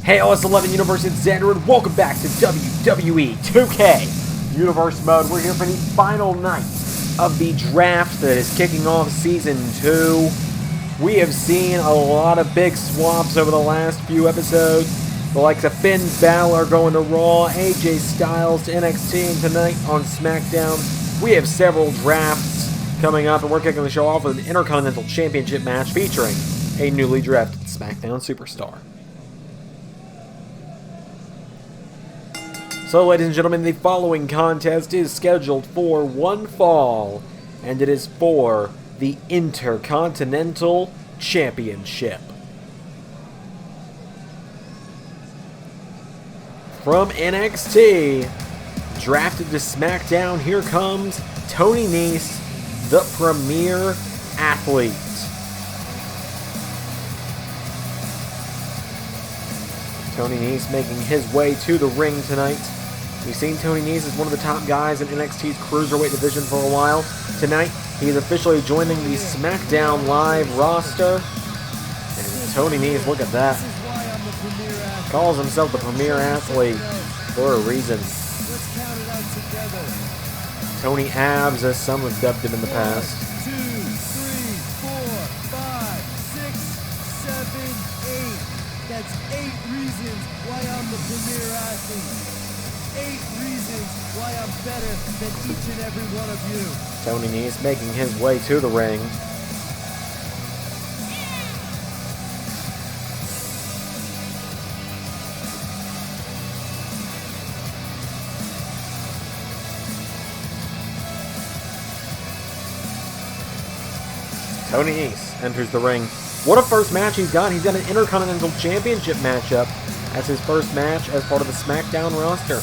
Hey OS11 Universe, it's Xander and welcome back to WWE 2K Universe Mode. We're here for the final night of the draft that is kicking off Season 2. We have seen a lot of big swaps over the last few episodes. The likes of Finn Balor going to Raw, AJ Styles to NXT, and tonight on Smackdown, we have several drafts coming up, and we're kicking the show off with an Intercontinental Championship match featuring a newly drafted Smackdown superstar. So, ladies and gentlemen, the following contest is scheduled for one fall, and it is for the Intercontinental Championship. From NXT, drafted to SmackDown, here comes Tony Nese, the Premier Athlete. Tony Nese making his way to the ring tonight. We've seen Tony Nese as one of the top guys in NXT's Cruiserweight division for a while. Tonight, he is officially joining the SmackDown Live roster. And Tony Nese, look at that, calls himself the Premier Athlete for a reason. Tony Abs, as some have dubbed him in the past. 2, 3, 4, 5, 6, 7, 8. That's 8 reasons why I'm the Premier Athlete. 8 reasons why I'm better than each and every one of you. Tony Nese making his way to the ring. Tony Nese enters the ring. What a first match he's got. He's got an Intercontinental Championship matchup as his first match as part of the SmackDown roster.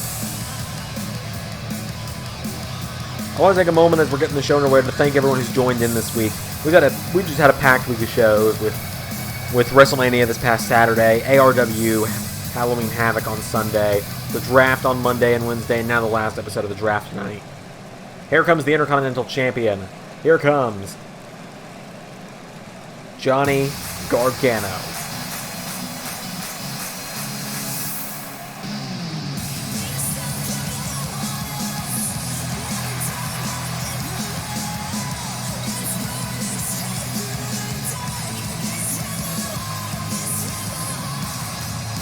I want to take a moment as we're getting the show underway to thank everyone who's joined in this week. We just had a packed week of shows with WrestleMania this past Saturday, ARW, Halloween Havoc on Sunday, the draft on Monday and Wednesday, and now the last episode of the draft tonight. Here comes the Intercontinental Champion. Here comes Johnny Gargano.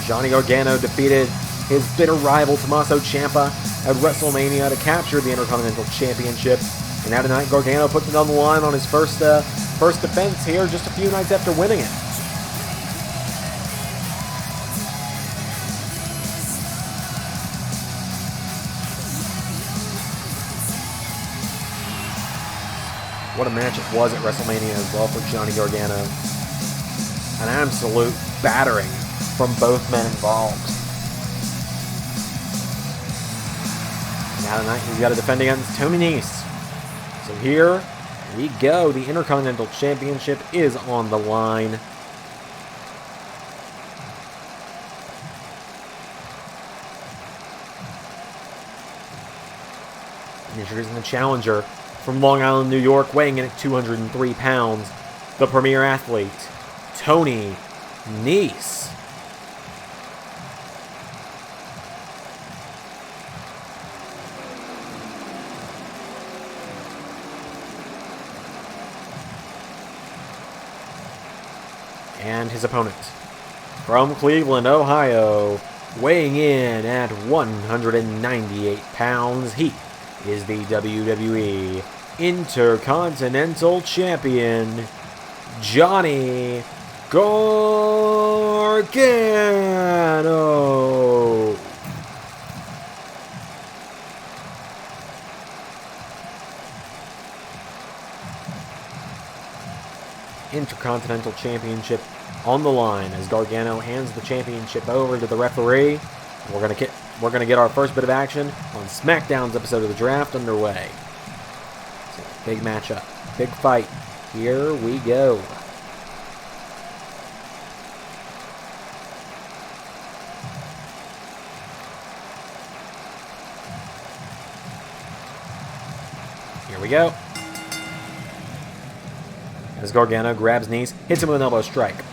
Johnny Gargano defeated his bitter rival Tommaso Ciampa at WrestleMania to capture the Intercontinental Championship. And now tonight, Gargano puts it on the line on his first defense here, just a few nights after winning it. What a match it was at WrestleMania as well for Johnny Gargano. An absolute battering from both men involved. Now tonight, he's got to defend against Tony Nese. So here we go. The Intercontinental Championship is on the line. Introducing the challenger from Long Island, New York, weighing in at 203 pounds, the Premier Athlete, Tony Nese. And his opponent, from Cleveland, Ohio, weighing in at 198 pounds, he is the WWE Intercontinental Champion, Johnny Gargano. Intercontinental Championship on the line as Gargano hands the championship over to the referee. We're gonna get our first bit of action on SmackDown's episode of the draft underway. So, big matchup, big fight. Here we go. Here we go. As Gargano grabs Nese, hits him with an elbow strike.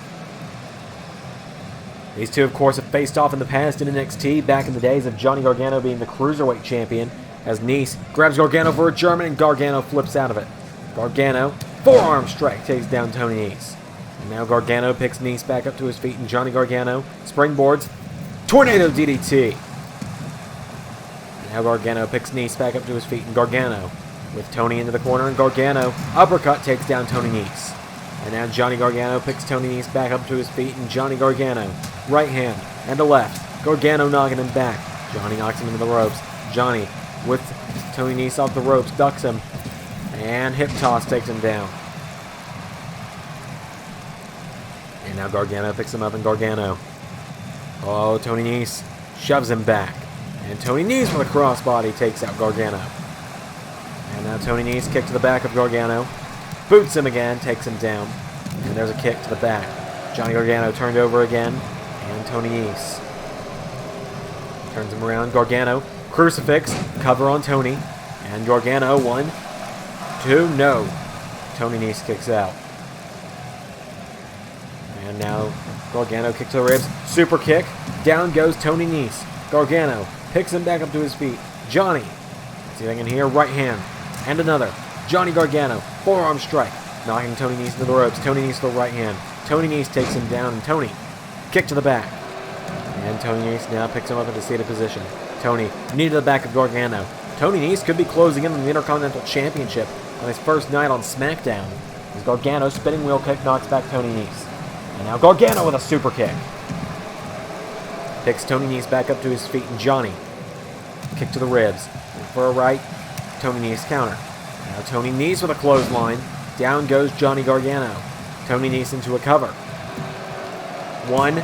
These two, of course, have faced off in the past in NXT back in the days of Johnny Gargano being the Cruiserweight Champion, as Nice grabs Gargano for a German and Gargano flips out of it. Gargano, forearm strike, takes down Tony Nese. And now Gargano picks Nice back up to his feet, and Johnny Gargano springboards, Tornado DDT. Now Gargano picks Nice back up to his feet, and Gargano with Tony into the corner, and Gargano uppercut takes down Tony Nese. And now Johnny Gargano picks Tony Nese back up to his feet, and Johnny Gargano, right hand and a left. Gargano knocking him back. Johnny knocks him into the ropes. Johnny with Tony Nese off the ropes, ducks him, and hip toss takes him down. And now Gargano picks him up, and Gargano, oh, Tony Nese shoves him back. And Tony Nese with a crossbody takes out Gargano. And now Tony Nese kick to the back of Gargano. Boots him again, takes him down. And there's a kick to the back. Johnny Gargano turned over again. And Tony Nese turns him around. Gargano, crucifix, cover on Tony. And Gargano, 1, 2, no. Tony Nese kicks out. And now Gargano kick to the ribs. Super kick. Down goes Tony Nese. Gargano picks him back up to his feet. Johnny, see if I can hear, right hand. And another. Johnny Gargano, forearm strike, knocking Tony Nese into the ropes. Tony Nese to the right hand. Tony Nese takes him down, and Tony, kick to the back. And Tony Nese now picks him up into seated position. Tony, knee to the back of Gargano. Tony Nese could be closing in on the Intercontinental Championship on his first night on Smackdown. As Gargano, spinning wheel kick, knocks back Tony Nese. And now Gargano with a super kick. Picks Tony Nese back up to his feet, and Johnny, kick to the ribs. And for a right, Tony Nese counter. Now Tony Nese with a clothesline. Down goes Johnny Gargano. Tony Nese into a cover. 1,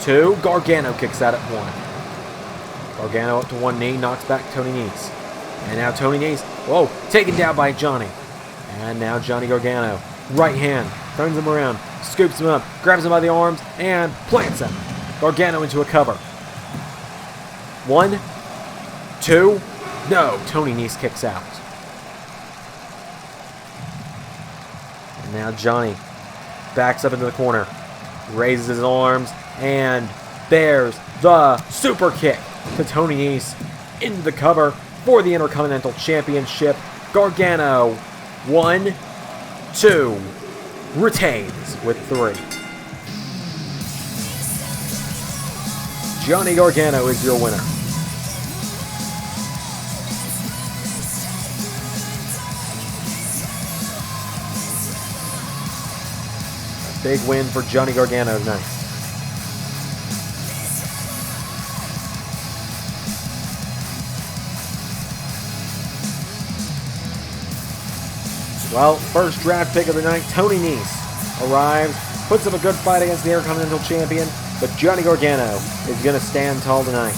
2. Gargano kicks out at 1. Gargano up to one knee, knocks back Tony Nese. And now Tony Nese, whoa, taken down by Johnny. And now Johnny Gargano, right hand, turns him around, scoops him up, grabs him by the arms, and plants him. Gargano into a cover. 1, 2. No, Tony Nese kicks out. And now Johnny backs up into the corner, raises his arms, and there's the super kick to Tony Nese into the cover for the Intercontinental Championship. Gargano, 1, 2, retains with 3. Johnny Gargano is your winner. Big win for Johnny Gargano tonight. Well, first draft pick of the night, Tony Nese arrives, puts up a good fight against the Intercontinental Champion, but Johnny Gargano is going to stand tall tonight.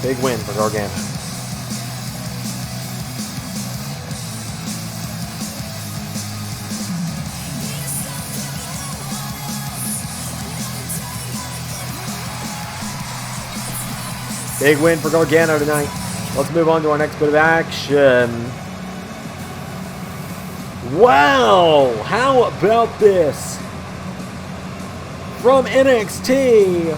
Big win for Gargano. Big win for Gargano tonight. Let's move on to our next bit of action. Wow! How about this? From NXT,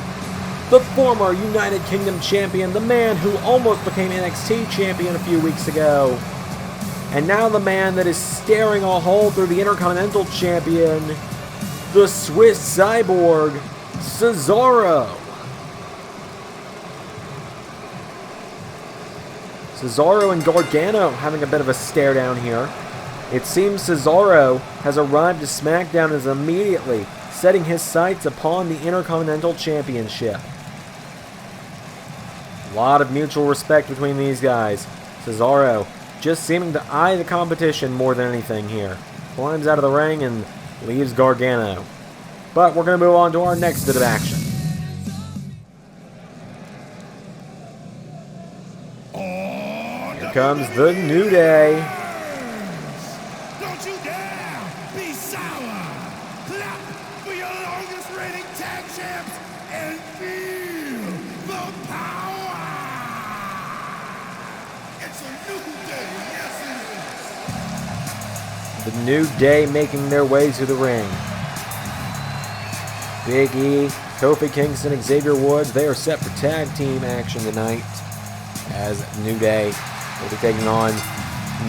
the former United Kingdom champion, the man who almost became NXT champion a few weeks ago, and now the man that is staring a hole through the Intercontinental champion, the Swiss cyborg, Cesaro. Cesaro and Gargano having a bit of a stare down here. It seems Cesaro has arrived to SmackDown and is immediately setting his sights upon the Intercontinental Championship. A lot of mutual respect between these guys. Cesaro just seeming to eye the competition more than anything here. Climbs out of the ring and leaves Gargano. But we're going to move on to our next bit of action. Here comes the New Day. Don't you dare be sour. Clap for your longest reigning tag champs and feel the power. It's a new day, yes it is. The New Day making their way to the ring. Big E, Kofi Kingston, Xavier Woods, they are set for tag team action tonight as New Day will be taking on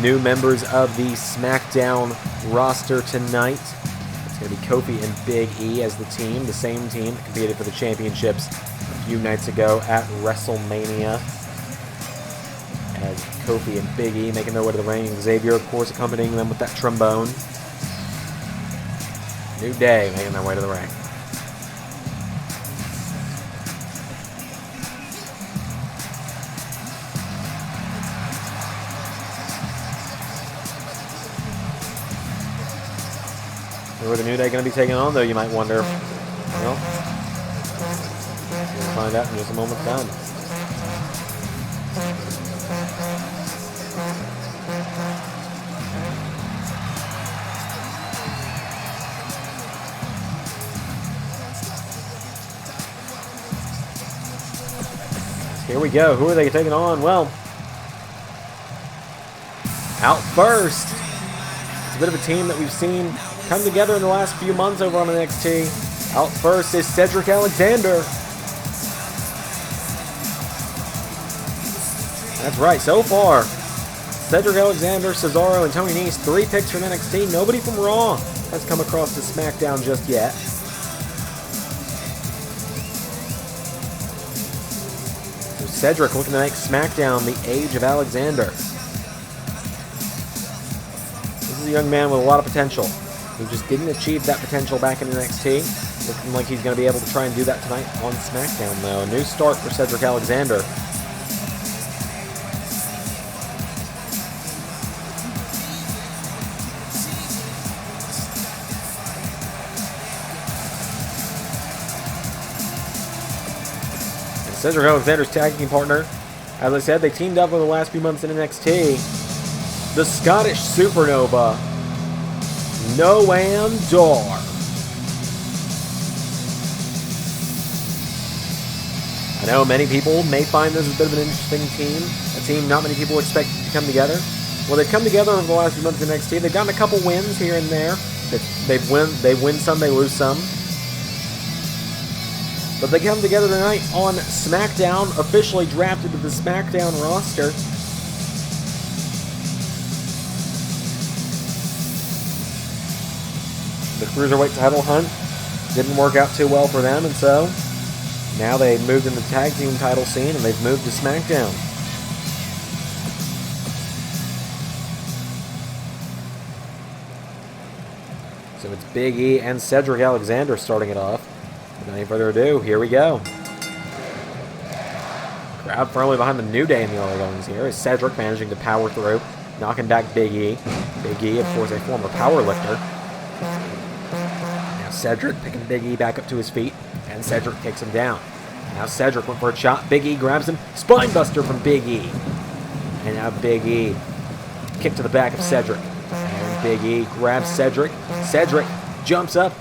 new members of the Smackdown roster tonight. It's going to be Kofi and Big E as the team, the same team that competed for the championships a few nights ago at WrestleMania. As Kofi and Big E making their way to the ring, Xavier, of course, accompanying them with that trombone. New Day making their way to the ring. Who are the New Day going to be taking on, though, you might wonder? Well, we'll find out in just a moment's time. Here we go. Who are they taking on? Well, out first, it's a bit of a team that we've seen come together in the last few months over on NXT. Out first is Cedric Alexander. That's right, so far, Cedric Alexander, Cesaro, and Tony Nese, 3 picks from NXT. Nobody from Raw has come across to Smackdown just yet. So Cedric looking to make Smackdown the age of Alexander. This is a young man with a lot of potential. He just didn't achieve that potential back in NXT. Looking like he's going to be able to try and do that tonight on SmackDown, though. A new start for Cedric Alexander. And Cedric Alexander's tag team partner, as I said, they teamed up over the last few months in NXT. The Scottish Supernova, Noam Dar. I know many people may find this a bit of an interesting team, a team not many people expect to come together. Well, they've come together over the last few months in NXT. They've gotten a couple wins here and there. They win some, they lose some. But they come together tonight on SmackDown, officially drafted to the SmackDown roster. The Cruiserweight title hunt didn't work out too well for them, and so now they've moved in the tag team title scene, and they've moved to SmackDown. So it's Big E and Cedric Alexander starting it off. Without any further ado, here we go. Crowd firmly behind the New Day in the early goings here, as Cedric managing to power through, knocking back Big E. Big E, of course, a former power lifter. Now Cedric picking Big E back up to his feet, and Cedric takes him down. Now Cedric went for a shot. Big E grabs him. Spinebuster from Big E. And now Big E kick to the back of Cedric. And Big E grabs Cedric. Cedric jumps up.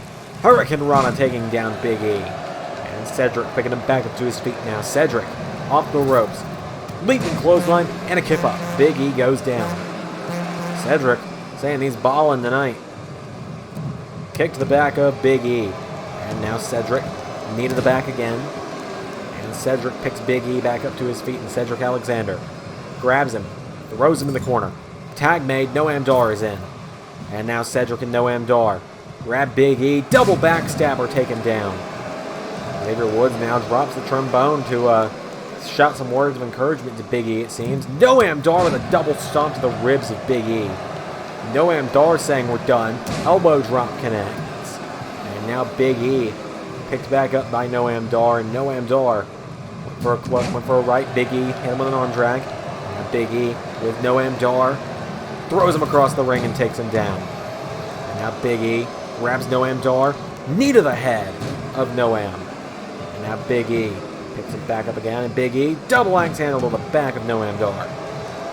Hurricane Rana taking down Big E. And Cedric picking him back up to his feet now. Cedric off the ropes. Leaping clothesline and a kip up. Big E goes down. Cedric saying he's balling tonight. Kick to the back of Big E. And now Cedric, knee to the back again. And Cedric picks Big E back up to his feet, and Cedric Alexander grabs him, throws him in the corner. Tag made, Noam Dar is in. And now Cedric and Noam Dar grab Big E, double backstabber taken down. Xavier Woods now drops the trombone to shout some words of encouragement to Big E, it seems. Noam Dar with a double stomp to the ribs of Big E. Noam Dar saying we're done. Elbow drop connects. And now Big E picked back up by Noam Dar, and Noam Dar went for a right. Big E hit him with an arm drag. And Big E with Noam Dar throws him across the ring and takes him down. And now Big E grabs Noam Dar, knee to the head of Noam. And now Big E picks him back up again, and Big E double axe handle to the back of Noam Dar.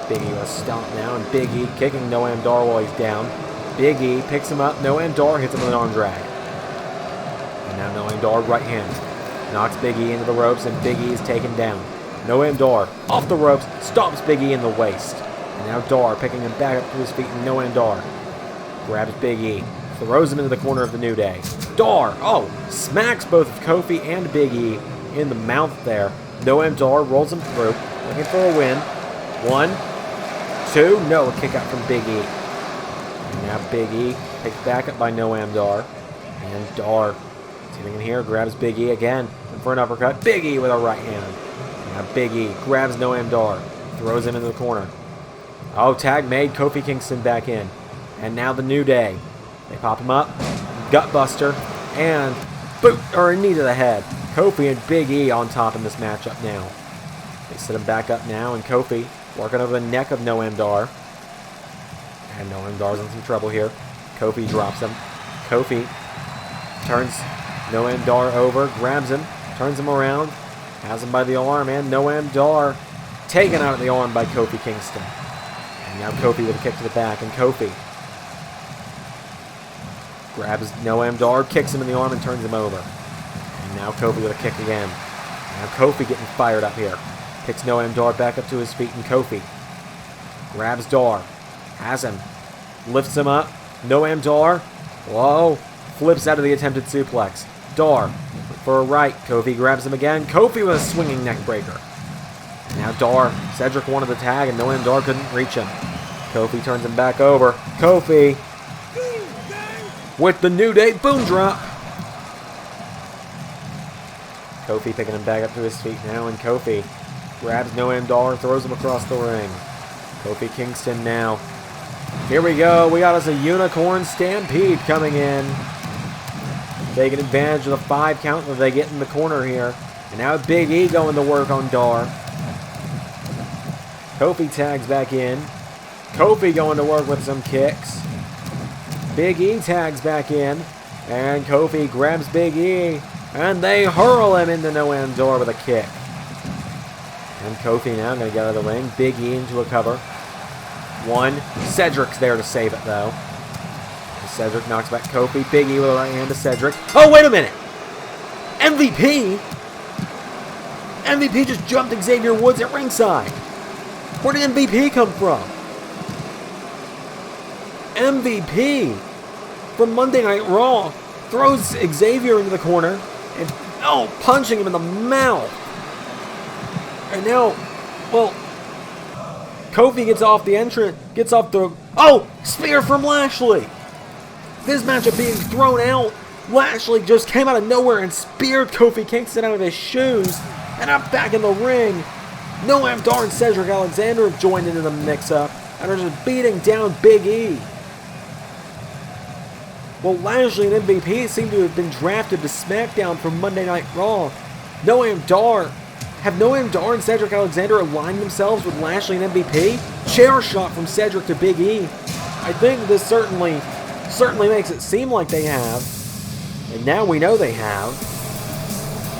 Big E with a stomp now, and Big E kicking Noam Dar while he's down. Big E picks him up. Noam Dar hits him with an arm drag. And now Noam Dar right hand knocks Big E into the ropes, and Big E is taken down. Noam Dar off the ropes, stomps Big E in the waist. And now Dar picking him back up to his feet, and Noam Dar Grabs Big E. Throws him into the corner of the New Day. Dar, smacks both of Kofi and Big E in the mouth there. Noam Dar rolls him through, looking for a win. 1, 2, no, a kick out from Big E. And now Big E picked back up by Noam Dar. And Dar, sitting in here, grabs Big E again for an uppercut. Big E with a right hand. And now Big E grabs Noam Dar, throws him into the corner. Tag made, Kofi Kingston back in. And now the New Day. They pop him up, gutbuster, and boot, or a knee to the head. Kofi and Big E on top in this matchup now. They sit him back up now, and Kofi working over the neck of Noam Dar. And Noam Dar's in some trouble here. Kofi drops him. Kofi turns Noam Dar over, grabs him, turns him around, has him by the arm, and Noam Dar taken out of the arm by Kofi Kingston. And now Kofi with a kick to the back, and Kofi grabs Noam Dar, kicks him in the arm, and turns him over. And now Kofi with a kick again. Now Kofi getting fired up here. Picks Noam Dar back up to his feet, and Kofi grabs Dar, has him, lifts him up. Noam Dar, flips out of the attempted suplex. Dar for a right. Kofi grabs him again. Kofi with a swinging neck breaker. And now Dar, Cedric wanted the tag, and Noam Dar couldn't reach him. Kofi turns him back over. Kofi with the New Day boom drop. Kofi picking him back up to his feet now, and Kofi grabs Noam Dar and throws him across the ring. Kofi Kingston now. Here we go. We got us a Unicorn Stampede coming in. Taking advantage of the 5 count that they get in the corner here. And now Big E going to work on Dar. Kofi tags back in. Kofi going to work with some kicks. Big E tags back in. And Kofi grabs Big E. And they hurl him into Noam Dar with a kick. And Kofi now going to get out of the ring. Big E into a cover. 1. Cedric's there to save it, though. Cedric knocks back Kofi. Big E with a right hand to Cedric. Oh, wait a minute! MVP? MVP just jumped Xavier Woods at ringside. Where did MVP come from? MVP from Monday Night Raw throws Xavier into the corner and punching him in the mouth. And now, Kofi gets off the spear from Lashley. This matchup being thrown out. Lashley just came out of nowhere and speared Kofi Kingston out of his shoes. And I'm back in the ring. Noam Dar and Cedric Alexander have joined into the mix-up and are just beating down Big E. Well, Lashley and MVP seem to have been drafted to SmackDown from Monday Night Raw. Have Noam Dar and Cedric Alexander aligned themselves with Lashley and MVP? Chair shot from Cedric to Big E. I think this certainly makes it seem like they have. And now we know they have.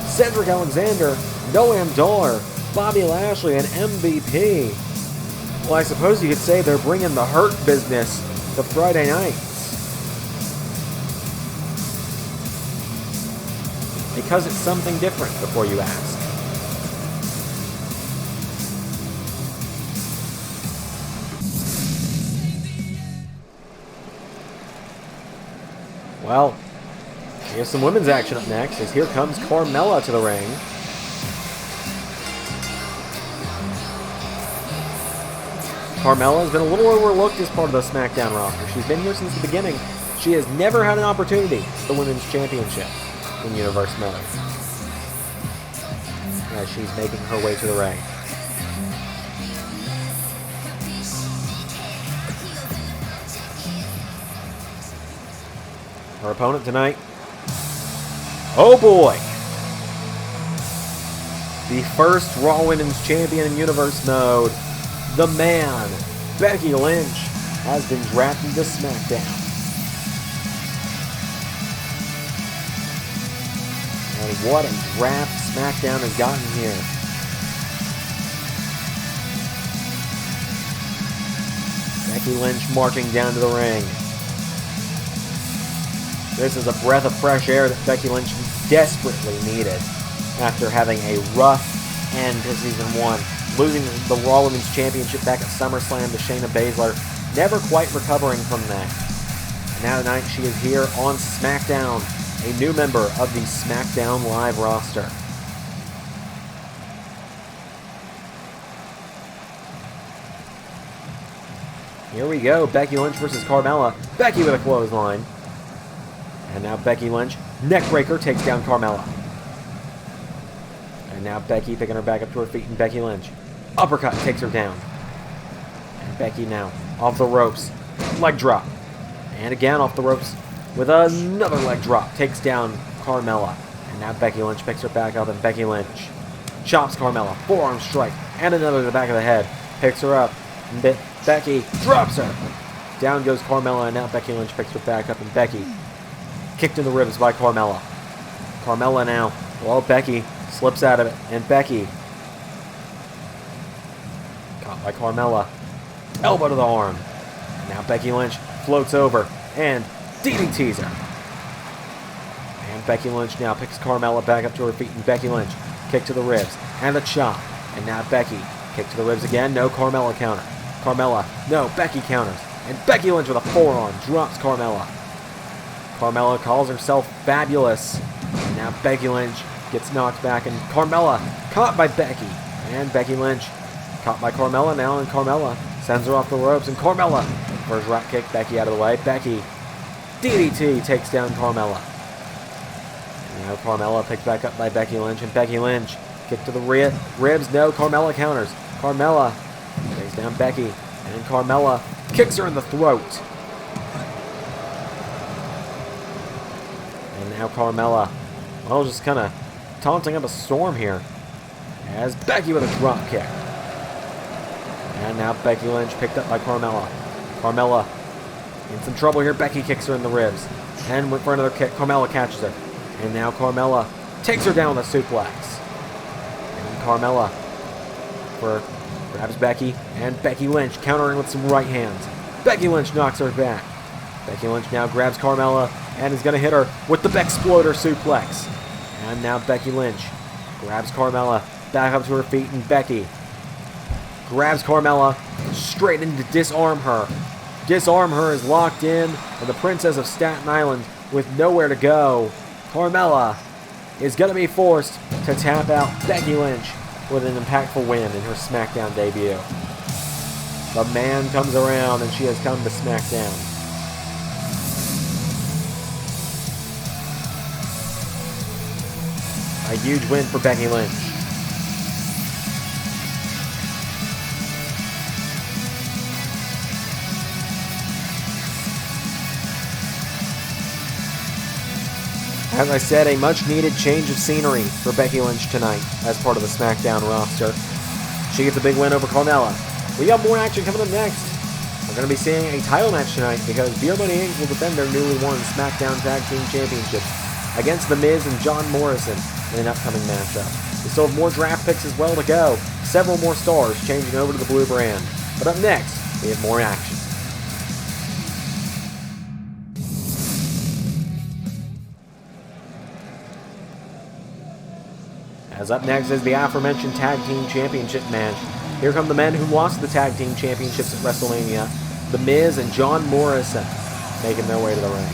Cedric Alexander, Noam Dar, Bobby Lashley, and MVP. Well, I suppose you could say they're bringing the Hurt Business to Friday nights. Because it's something different, before you ask. Well, here's some women's action up next, as here comes Carmella to the ring. Carmella has been a little overlooked as part of the SmackDown roster. She's been here since the beginning. She has never had an opportunity for the Women's Championship in Universe Mode, as she's making her way to the ring. Her opponent tonight, oh boy, the first Raw Women's Champion in Universe Mode, the man, Becky Lynch, has been drafted to SmackDown. And what a draft SmackDown has gotten here. Becky Lynch marching down to the ring. This is a breath of fresh air that Becky Lynch desperately needed after having a rough end to Season 1. Losing the Raw Women's Championship back at SummerSlam to Shayna Baszler. Never quite recovering from that. Now tonight she is here on Smackdown, a new member of the Smackdown Live roster. Here we go, Becky Lynch versus Carmella. Becky with a clothesline. And now Becky Lynch, neckbreaker, takes down Carmella. And now Becky picking her back up to her feet, and Becky Lynch. Uppercut takes her down. And Becky now off the ropes. Leg drop. And again off the ropes with another leg drop. Takes down Carmella. And now Becky Lynch picks her back up, and Becky Lynch chops Carmella. Forearm strike. And another to the back of the head. Picks her up. And Becky drops her. Down goes Carmella, and now Becky Lynch picks her back up, and Becky kicked in the ribs by Carmella. Carmella now, well, Becky slips out of it, and Becky caught by Carmella. Elbow to the arm. Now Becky Lynch floats over and DDTs her. And Becky Lynch now picks Carmella back up to her feet, and Becky Lynch kick to the ribs and a chop. And now Becky kick to the ribs again. No Carmella counter. Carmella, no, Becky counters. And Becky Lynch with a forearm drops Carmella. Carmella calls herself fabulous. And now Becky Lynch gets knocked back, and Carmella caught by Becky. And Becky Lynch caught by Carmella now, and Carmella sends her off the ropes, and Carmella first drop kick, Becky out of the way. Becky DDT takes down Carmella. And now Carmella picked back up by Becky Lynch, and Becky Lynch kick to the ribs. No, Carmella counters. Carmella takes down Becky, and Carmella kicks her in the throat. And now Carmella, well, just kind of taunting up a storm here, as Becky with a drop kick. And now Becky Lynch picked up by Carmella. Carmella in some trouble here. Becky kicks her in the ribs and went for another kick. Carmella catches her. And now Carmella takes her down with a suplex. And Carmella grabs Becky, and Becky Lynch countering with some right hands. Becky Lynch knocks her back. Becky Lynch now grabs Carmella and is going to hit her with the Bexploder suplex. And now Becky Lynch grabs Carmella back up to her feet, and Becky grabs Carmella straight in to disarm her. Disarm her is locked in, and the Princess of Staten Island with nowhere to go. Carmella is going to be forced to tap out Becky Lynch with an impactful win in her SmackDown debut. The man comes around, and she has come to SmackDown. A huge win for Becky Lynch. As I said, a much-needed change of scenery for Becky Lynch tonight as part of the SmackDown roster. She gets a big win over Carmella. We got more action coming up next. We're going to be seeing a title match tonight because Beer Money Inc. will defend their newly won SmackDown Tag Team Championships against The Miz and John Morrison in an upcoming matchup. We still have more draft picks as well to go. Several more stars changing over to the blue brand. But up next, we have more action. As up next is the aforementioned Tag Team Championship match. Here come the men who lost the Tag Team Championships at WrestleMania. The Miz and John Morrison making their way to the ring.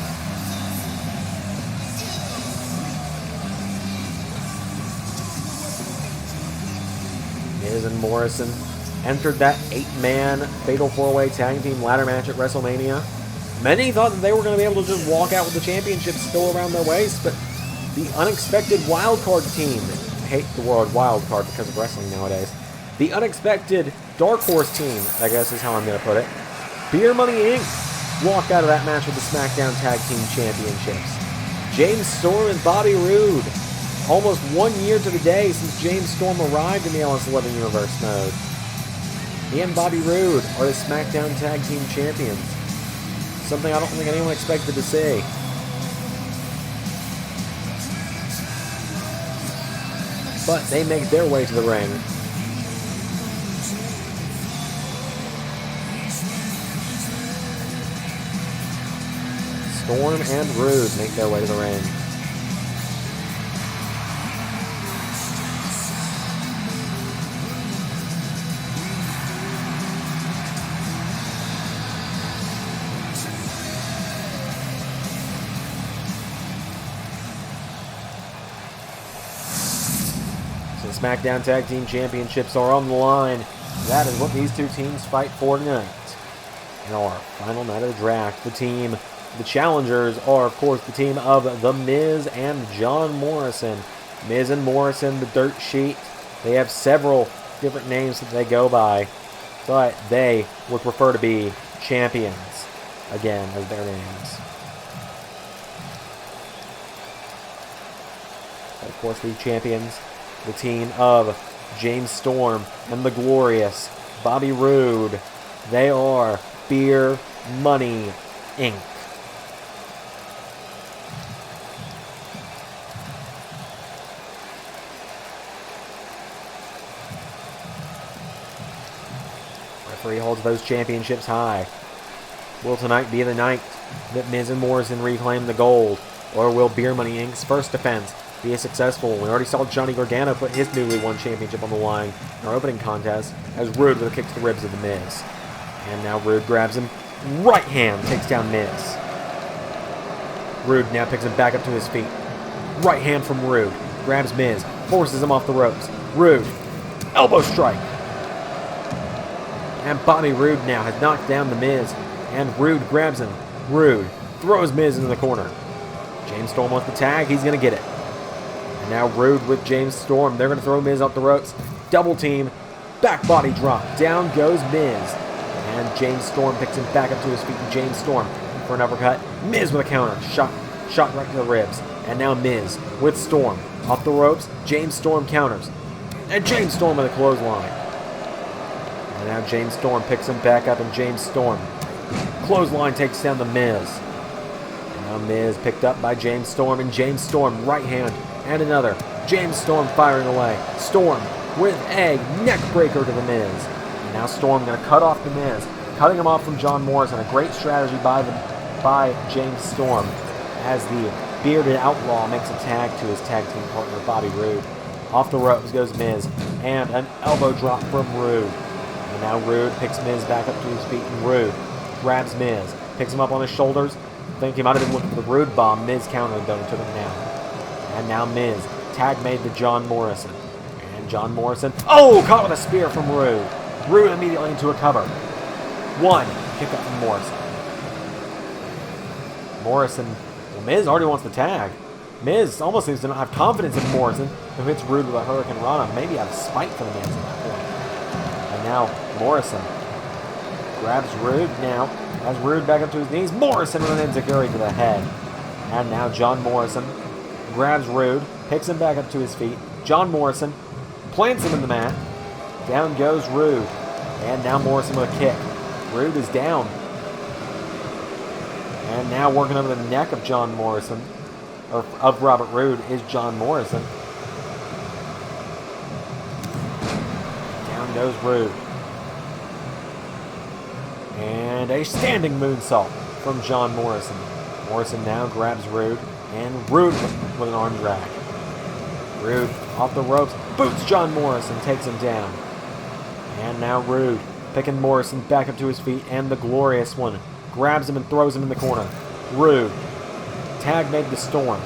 Miz and Morrison entered that 8-man Fatal 4-Way Tag Team ladder match at WrestleMania. Many thought that they were going to be able to just walk out with the championships still around their waist, but the unexpected wildcard team, I hate the word wildcard because of wrestling nowadays, the unexpected Dark Horse team, I guess is how I'm going to put it, Beer Money Inc. walked out of that match with the SmackDown Tag Team Championships. James Storm and Bobby Roode. Almost 1 year to the day since James Storm arrived in the LS11 Universe mode. He and Bobby Roode are the SmackDown Tag Team Champions. Something I don't think anyone expected to see. But they make their way to the ring. Storm and Roode make their way to the ring. So the Smackdown Tag Team Championships are on the line. That is what these two teams fight for tonight. In our final night of the draft, the challengers are, of course, the team of The Miz and John Morrison. Miz and Morrison, the dirt sheet. They have several different names that they go by, but they would prefer to be champions, again, as their names. Of course, the champions, the team of James Storm and the glorious Bobby Roode. They are Beer Money Inc. Referee holds those championships high. Will tonight be the night that Miz and Morrison reclaim the gold? Or will Beer Money Inc.'s first defense be a successful one? We already saw Johnny Gargano put his newly won championship on the line in our opening contest as Roode with a kick to the ribs of The Miz. And now Roode grabs him. Right hand takes down Miz. Roode now picks him back up to his feet. Right hand from Roode. Grabs Miz. Forces him off the ropes. Roode. Elbow strike. And Bobby Roode now has knocked down The Miz. And Roode grabs him. Roode throws Miz into the corner. James Storm wants the tag. He's going to get it. And now Roode with James Storm. They're going to throw Miz off the ropes. Double team. Back body drop. Down goes Miz. And James Storm picks him back up to his feet. And James Storm for an uppercut. Miz with a counter. Shot right to the ribs. And now Miz with Storm. Off the ropes. James Storm counters. And James Storm with a clothesline. And now James Storm picks him back up. And James Storm. Clothesline takes down The Miz. And now Miz picked up by James Storm. And James Storm right hand. And another. James Storm firing away. Storm with a neck breaker to The Miz. And now Storm going to cut off The Miz. Cutting him off from John Morrison. A great strategy by James Storm as the bearded outlaw makes a tag to his tag team partner Bobby Roode. Off the ropes goes Miz. And an elbow drop from Roode. And now Roode picks Miz back up to his feet. And Roode grabs Miz. Picks him up on his shoulders. I think he might have been looking for the Roode bomb. Miz countered though and took him down. And now Miz, tag made to John Morrison. And John Morrison, caught with a spear from Roode. Roode immediately into a cover. One, kick up from Morrison. Well, Miz already wants the tag. Miz almost seems to not have confidence in Morrison, who hits Roode with a Hurricane Rana, maybe out of spite for the Miz at that point. And now Morrison grabs Roode now, has Roode back up to his knees. Morrison with an enziguri to the head. And now John Morrison grabs Roode, picks him back up to his feet. John Morrison plants him in the mat. Down goes Roode. And now Morrison with a kick. Roode is down. And now working over the neck of John Morrison, or of Robert Roode, is John Morrison. Down goes Roode. And a standing moonsault from John Morrison. Morrison now grabs Roode. And Roode with an arm drag. Roode off the ropes. Boots John Morrison. Takes him down. And now Roode picking Morrison back up to his feet. And the glorious one grabs him and throws him in the corner. Roode. Tag made the Storm.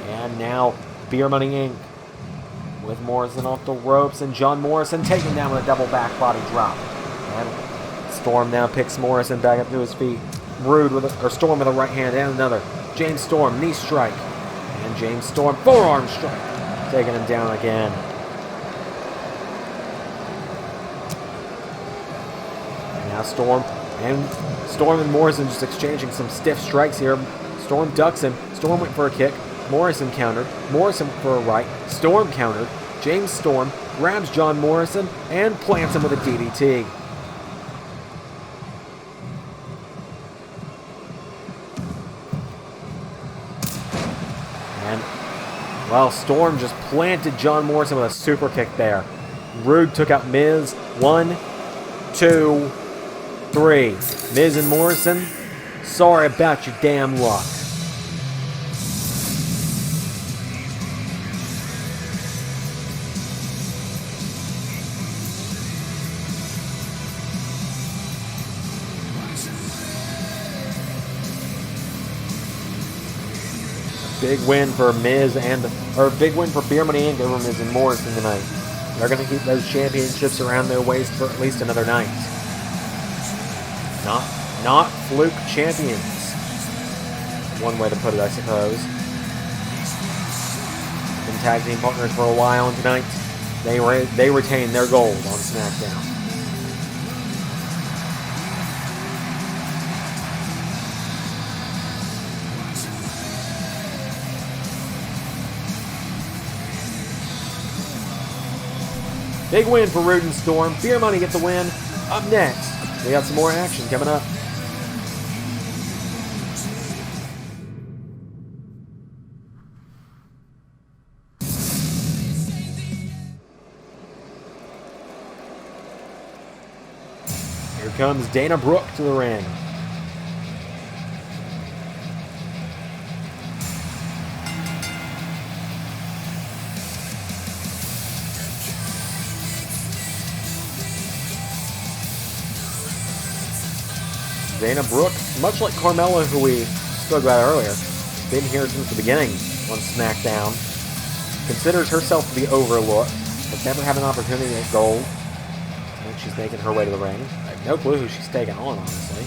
And now Beer Money Inc. with Morrison off the ropes. And John Morrison taken down with a double back body drop. And Storm now picks Morrison back up to his feet. Storm with a right hand and another. James Storm, knee strike. And James Storm, forearm strike. Taking him down again. And now Storm and Morrison just exchanging some stiff strikes here. Storm ducks him. Storm went for a kick. Morrison countered. Morrison for a right. Storm countered. James Storm grabs John Morrison and plants him with a DDT. Well, Storm just planted John Morrison with a super kick there. Roode took out Miz. 1, 2, 3. Miz and Morrison, sorry about your damn luck. Big win for big win for Beer Money Inc. over Miz and Morrison tonight. They're going to keep those championships around their waist for at least another night. Not fluke champions. One way to put it, I suppose. Been tag team partners for a while, and tonight they retain their gold on SmackDown. Big win for Rude and Storm. Beer Money gets the win. Up next, we got some more action coming up. Here comes Dana Brooke to the ring. Dana Brooke, much like Carmella, who we spoke about earlier, been here since the beginning on SmackDown. Considers herself to be overlooked, but never had an opportunity at gold. I think she's making her way to the ring. I have no clue who she's taking on, honestly.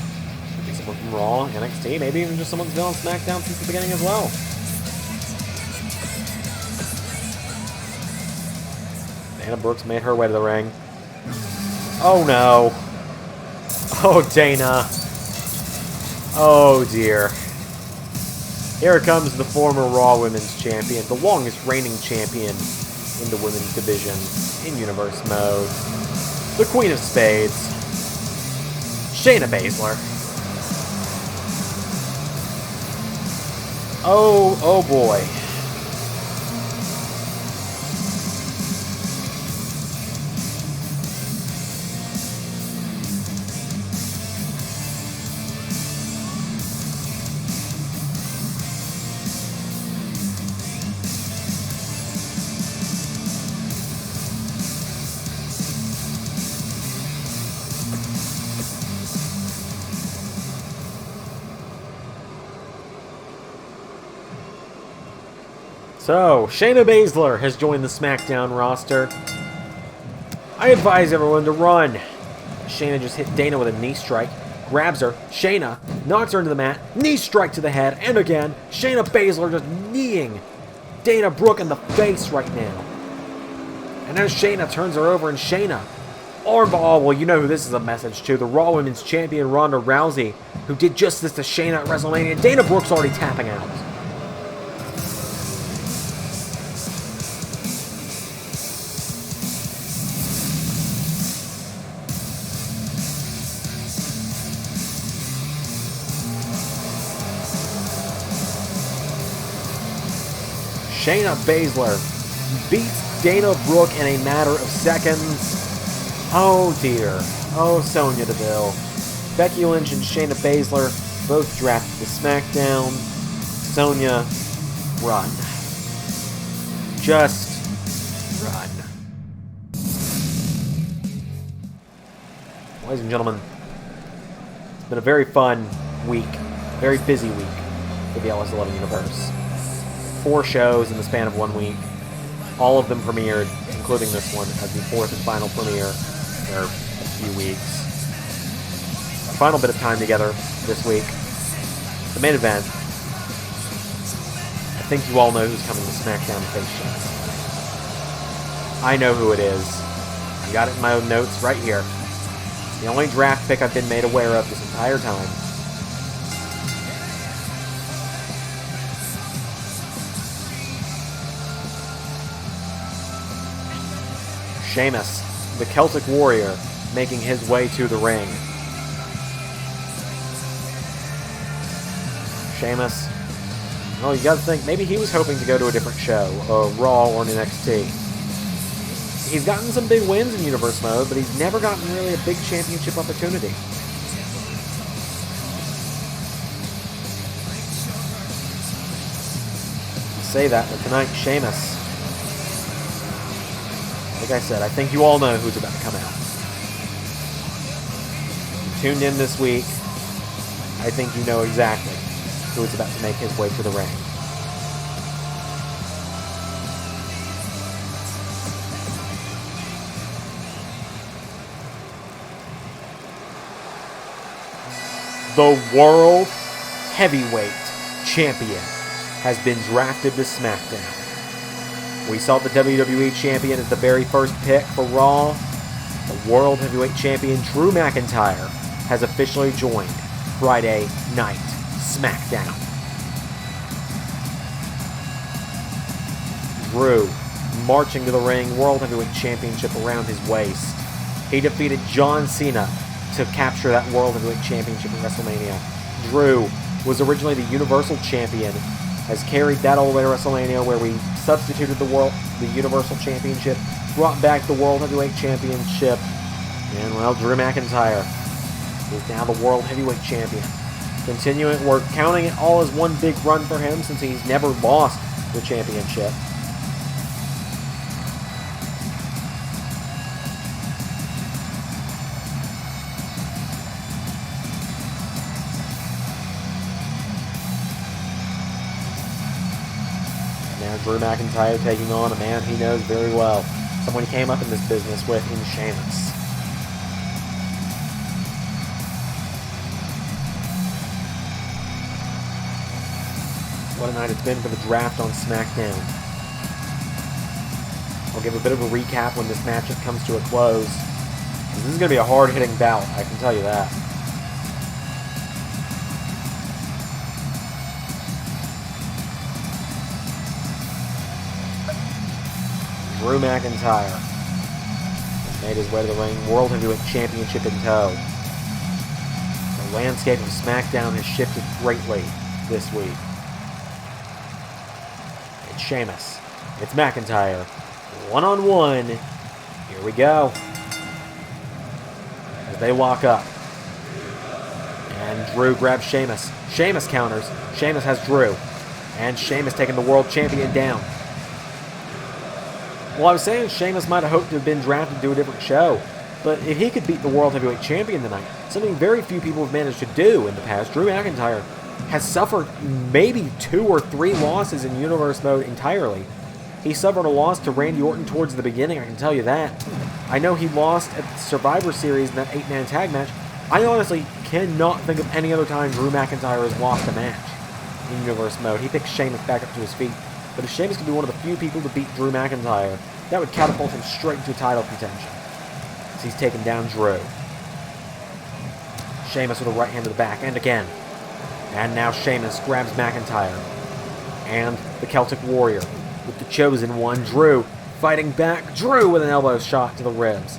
Could be someone from RAW, NXT, maybe even just someone who's been on SmackDown since the beginning as well. Dana Brooke's made her way to the ring. Oh no. Oh, Dana. Oh dear. Here comes the former Raw Women's Champion, the longest reigning champion in the women's division in Universe Mode. The Queen of Spades, Shayna Baszler. Oh boy. So, Shayna Baszler has joined the SmackDown roster. I advise everyone to run. Shayna just hit Dana with a knee strike, grabs her. Shayna knocks her into the mat, knee strike to the head, and again, Shayna Baszler just kneeing Dana Brooke in the face right now. And as Shayna turns her over, and Shayna armbar, well, you know who this is a message to, the Raw Women's Champion Ronda Rousey, who did just this to Shayna at WrestleMania. Dana Brooke's already tapping out. Shayna Baszler beats Dana Brooke in a matter of seconds. Oh dear. Oh, Sonya Deville. Becky Lynch and Shayna Baszler both drafted to SmackDown. Sonya, run. Just run. Ladies and gentlemen, it's been a very fun week, very busy week for the LS11 universe. 4 shows in the span of 1 week. All of them premiered, including this one, as the 4th and final premiere for a few weeks. Our final bit of time together this week. The main event. I think you all know who's coming to SmackDown Face Show. I know who it is. I got it in my own notes right here. It's the only draft pick I've been made aware of this entire time. Sheamus, the Celtic Warrior, making his way to the ring. Sheamus, well, you gotta think, maybe he was hoping to go to a different show, Raw or NXT. He's gotten some big wins in Universe Mode, but he's never gotten really a big championship opportunity. I say that, but tonight, Sheamus. Like I said, I think you all know who's about to come out. You tuned in this week. I think you know exactly who is about to make his way to the ring. the World Heavyweight Champion has been drafted to SmackDown. We saw the WWE Champion as the very first pick for Raw. The World Heavyweight Champion Drew McIntyre has officially joined Friday Night SmackDown. Drew marching to the ring, World Heavyweight Championship around his waist. He defeated John Cena to capture that World Heavyweight Championship at WrestleMania. Drew was originally the Universal Champion, has carried that all the way to WrestleMania, where we substituted the Universal Championship, brought back the World Heavyweight Championship, and well, Drew McIntyre is now the World Heavyweight Champion. Continuing, we're counting it all as one big run for him since he's never lost the championship. Now Drew McIntyre taking on a man he knows very well. Someone he came up in this business with in Sheamus. What a night it's been for the draft on SmackDown. I'll give a bit of a recap when this matchup comes to a close. This is going to be a hard-hitting bout, I can tell you that. Drew McIntyre has made his way to the ring, World Heavyweight Championship in tow. The landscape of SmackDown has shifted greatly this week. It's Sheamus. It's McIntyre. One-on-one. Here we go. As they walk up. And Drew grabs Sheamus. Sheamus counters. Sheamus has Drew. And Sheamus taking the World Champion down. Well, I was saying Sheamus might have hoped to have been drafted to do a different show, but if he could beat the World Heavyweight Champion tonight, something very few people have managed to do in the past, Drew McIntyre has suffered maybe 2 or 3 losses in Universe Mode entirely. He suffered a loss to Randy Orton towards the beginning, I can tell you that. I know he lost at the Survivor Series in that 8-man tag match. I honestly cannot think of any other time Drew McIntyre has lost a match in Universe Mode. He picks Sheamus back up to his feet. But if Sheamus could be one of the few people to beat Drew McIntyre, that would catapult him straight into title contention. As he's taken down Drew. Sheamus with a right hand to the back, and again. And now Sheamus grabs McIntyre. And the Celtic Warrior with the Chosen One, Drew, fighting back. Drew with an elbow shot to the ribs.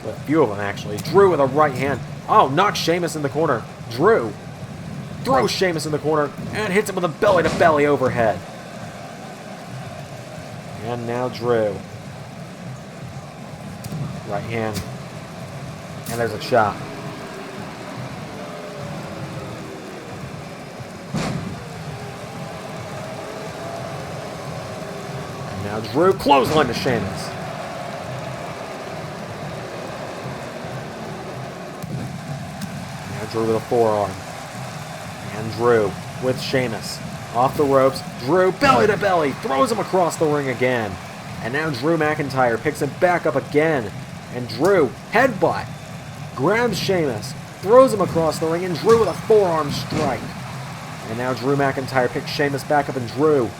Well, a few of them, actually. Drew with a right hand. Oh, knocks Sheamus in the corner. Drew throws Sheamus in the corner and hits him with a belly-to-belly overhead. And now Drew. Right hand. And there's a shot. And now Drew clothesline to Sheamus. Now Drew with a forearm. And Drew with Sheamus. Off the ropes, Drew belly to belly, throws him across the ring again. And now Drew McIntyre picks him back up again. And Drew, headbutt, grabs Sheamus, throws him across the ring, and Drew with a forearm strike. And now Drew McIntyre picks Sheamus back up, and Drew,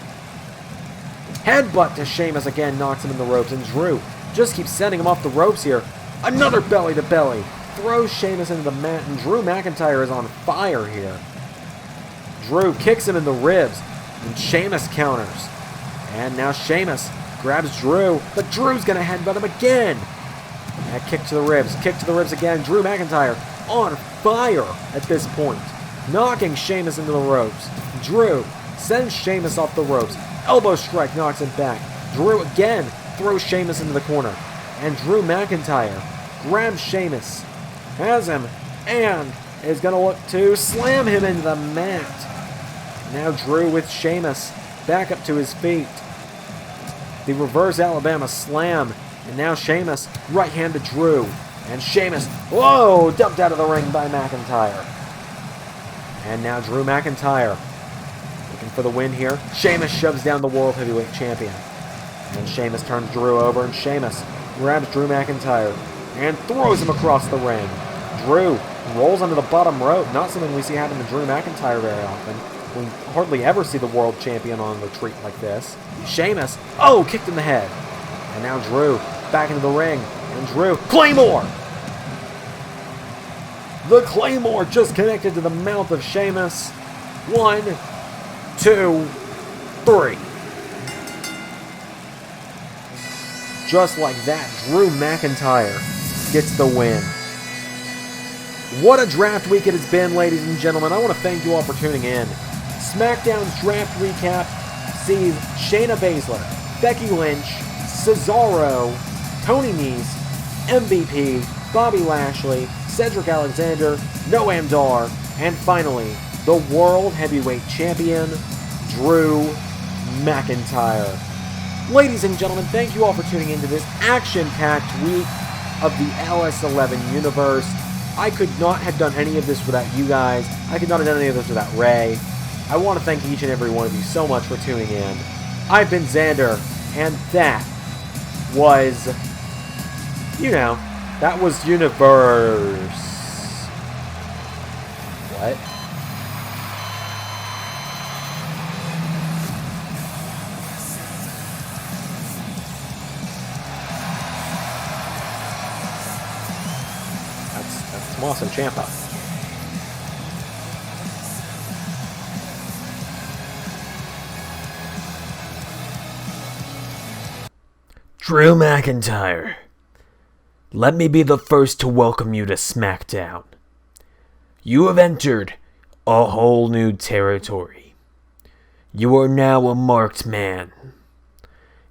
headbutt to Sheamus again, knocks him in the ropes, and Drew just keeps sending him off the ropes here. Another belly to belly, throws Sheamus into the mat, and Drew McIntyre is on fire here. Drew kicks him in the ribs, and Sheamus counters. And now Sheamus grabs Drew, but Drew's going to headbutt him again. And a kick to the ribs again. Drew McIntyre on fire at this point, knocking Sheamus into the ropes. Drew sends Sheamus off the ropes. Elbow strike knocks him back. Drew again throws Sheamus into the corner. And Drew McIntyre grabs Sheamus, has him, and is going to look to slam him into the mat. Now Drew with Sheamus back up to his feet. The reverse Alabama slam. And now Sheamus right hand to Drew. And Sheamus, whoa, dumped out of the ring by McIntyre. And now Drew McIntyre looking for the win here. Sheamus shoves down the World Heavyweight Champion. And Sheamus turns Drew over, and Sheamus grabs Drew McIntyre and throws him across the ring. Drew rolls under the bottom rope. Not something we see happen to Drew McIntyre very often. We hardly ever see the world champion on a retreat like this. Sheamus, oh, kicked in the head. And now Drew back into the ring. And Drew, Claymore! The Claymore just connected to the mouth of Sheamus. 1, 2, 3. Just like that, Drew McIntyre gets the win. What a draft week it has been, ladies and gentlemen. I want to thank you all for tuning in. SmackDown's draft recap sees Shayna Baszler, Becky Lynch, Cesaro, Tony Nese, MVP, Bobby Lashley, Cedric Alexander, Noam Dar, and finally, the World Heavyweight Champion, Drew McIntyre. Ladies and gentlemen, thank you all for tuning into this action-packed week of the LS11 universe. I could not have done any of this without you guys. I could not have done any of this without Ray. I want to thank each and every one of you so much for tuning in. I've been Xander, and that was, that was Universe. What? That's Tommaso Ciampa. Drew McIntyre, let me be the first to welcome you to Smackdown. You have entered a whole new territory. You are now a marked man.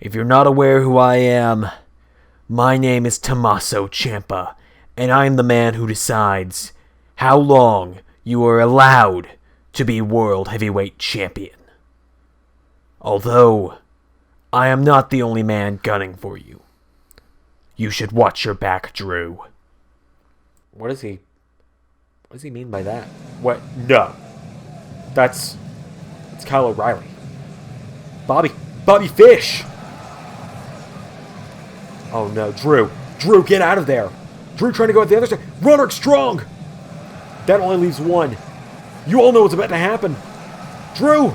If you're not aware who I am, my name is Tommaso Ciampa, and I'm the man who decides how long you are allowed to be World Heavyweight Champion. Although I am not the only man gunning for you. You should watch your back, Drew. What does he mean by that? What? No. That's Kyle O'Reilly. Bobby Fish. Oh no, Drew, get out of there. Drew trying to go at the other side. Roderick Strong. That only leaves one. You all know what's about to happen. Drew.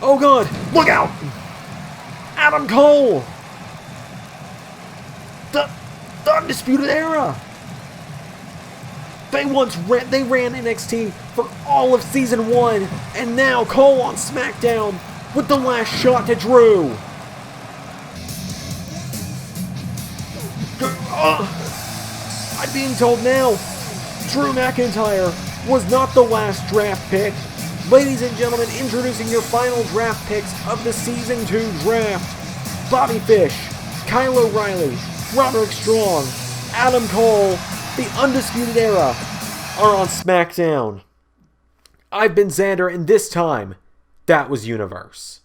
Oh god, look out. Adam Cole! The Undisputed Era! They ran NXT for all of Season 1, and now Cole on SmackDown with the last shot to Drew! I'm being told now, Drew McIntyre was not the last draft pick. Ladies and gentlemen, introducing your final draft picks of the Season 2 draft. Bobby Fish, Kyle O'Reilly, Roderick Strong, Adam Cole, the Undisputed Era are on SmackDown. I've been Xander, and this time, that was Universe.